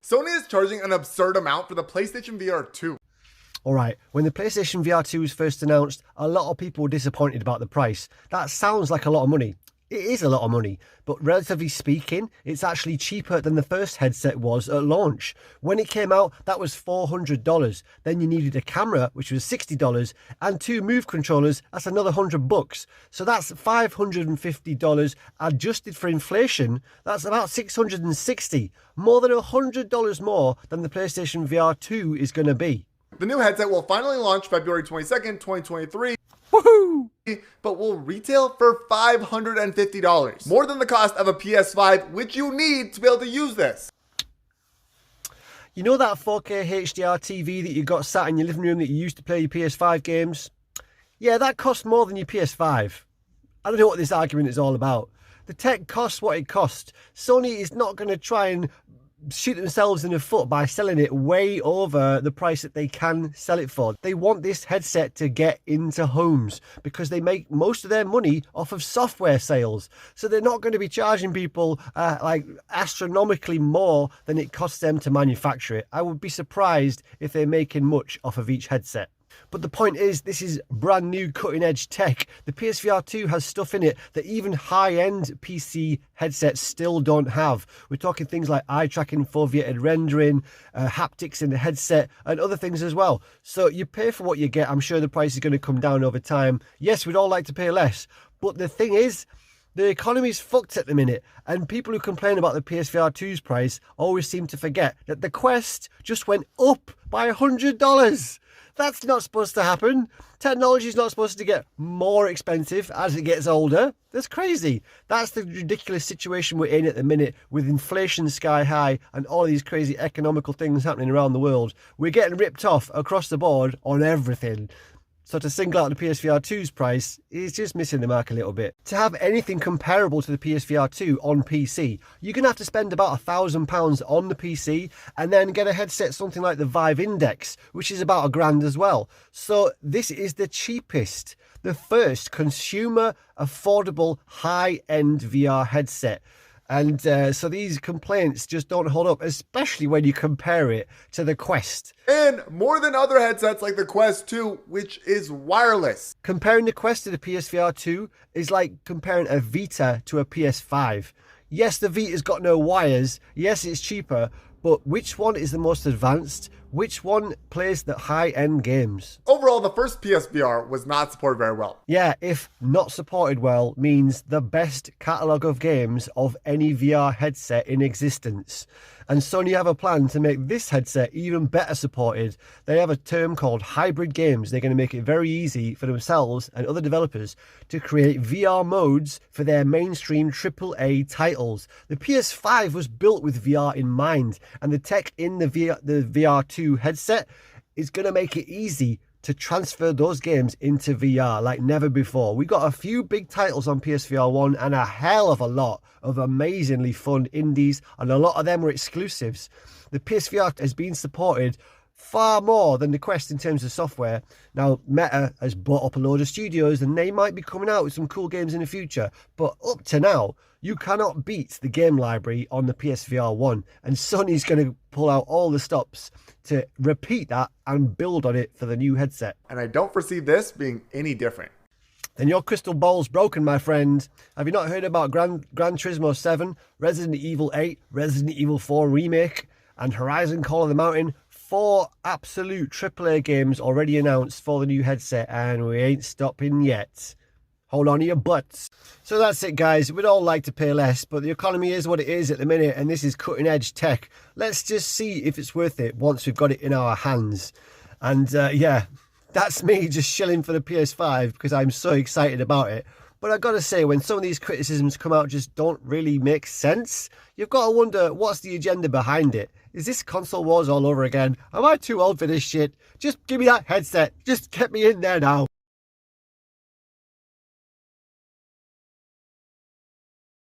Sony is charging an absurd amount for the PlayStation VR2. Alright, when the PlayStation VR2 was first announced, a lot of people were disappointed about the price. That sounds like a lot of money. It is a lot of money, but relatively speaking, it's actually cheaper than the first headset was at launch. When it came out, that was $400. Then you needed a camera, which was $60, and 2 Move controllers, that's another $100. So that's $550 adjusted for inflation. That's about $660, more than $100 more than the PlayStation VR2 is going to be. The new headset will finally launch February 22nd, 2023. Woohoo! But will retail for $550, more than the cost of a PS5, which you need to be able to use this. You know that 4K HDR TV that you got sat in your living room that you used to play your PS5 games? Yeah, that costs more than your PS5. I don't know what this argument is all about. The tech costs what it costs. Sony is not going to try and shoot themselves in the foot by selling it way over the price that they can sell it for. They want this headset to get into homes because they make most of their money off of software sales. So they're not going to be charging people like astronomically more than it costs them to manufacture it. I would be surprised if they're making much off of each headset. But the point is, this is brand new cutting edge tech. The PSVR2 has stuff in it that even high-end PC headsets still don't have. We're talking things like eye tracking, foveated rendering, haptics in the headset, and other things as well. So you pay for what you get. I'm sure the price is going to come down over time. Yes, we'd all like to pay less. But the thing is, the economy's fucked at the minute, and people who complain about the PSVR2's price always seem to forget that the Quest just went up by $100. That's not supposed to happen. Technology is not supposed to get more expensive as it gets older. That's crazy. That's the ridiculous situation we're in at the minute with inflation sky high and all these crazy economical things happening around the world. We're getting ripped off across the board on everything. So to single out the PSVR2's price is just missing the mark a little bit. To have anything comparable to the PSVR2 on PC, you're going to have to spend about £1,000 on the PC and then get a headset something like the Vive Index, which is about £1,000 as well. So this is the cheapest, the first consumer affordable high-end VR headset. And so these complaints just don't hold up, especially when you compare it to the Quest. And more than other headsets like the Quest 2, which is wireless. Comparing the Quest to the PSVR 2 is like comparing a Vita to a PS5. Yes, the Vita's got no wires. Yes, it's cheaper. But which one is the most advanced? Which one plays the high-end games? Overall, the first PSVR was not supported very well. Yeah, if not supported well means the best catalogue of games of any VR headset in existence. And Sony have a plan to make this headset even better supported. They have a term called hybrid games. They're going to make it very easy for themselves and other developers to create VR modes for their mainstream AAA titles. The PS5 was built with VR in mind, and the tech in the VR2 headset is going to make it easy to transfer those games into VR like never before. We got a few big titles on PSVR 1 and a hell of a lot of amazingly fun indies, and a lot of them were exclusives. The PSVR has been supported far more than the Quest in terms of software. Now, Meta has bought up a load of studios and they might be coming out with some cool games in the future, but up to now, you cannot beat the game library on the PSVR 1, and Sony's going to pull out all the stops to repeat that and build on it for the new headset. And I don't foresee this being any different. Then your crystal ball's broken, my friend. Have you not heard about Gran Turismo 7, Resident Evil 8, Resident Evil 4 Remake, and Horizon Call of the Mountain? 4 absolute AAA games already announced for the new headset, and we ain't stopping yet. Hold on to your butts. So that's it, guys. We'd all like to pay less, but the economy is what it is at the minute, and this is cutting edge tech. Let's just see if it's worth it once we've got it in our hands. And yeah, that's me just shilling for the PS5 because I'm so excited about it. But I've got to say, when some of these criticisms come out just don't really make sense, you've got to wonder, what's the agenda behind it? Is this console wars all over again? Am I too old for this shit? Just give me that headset. Just get me in there now.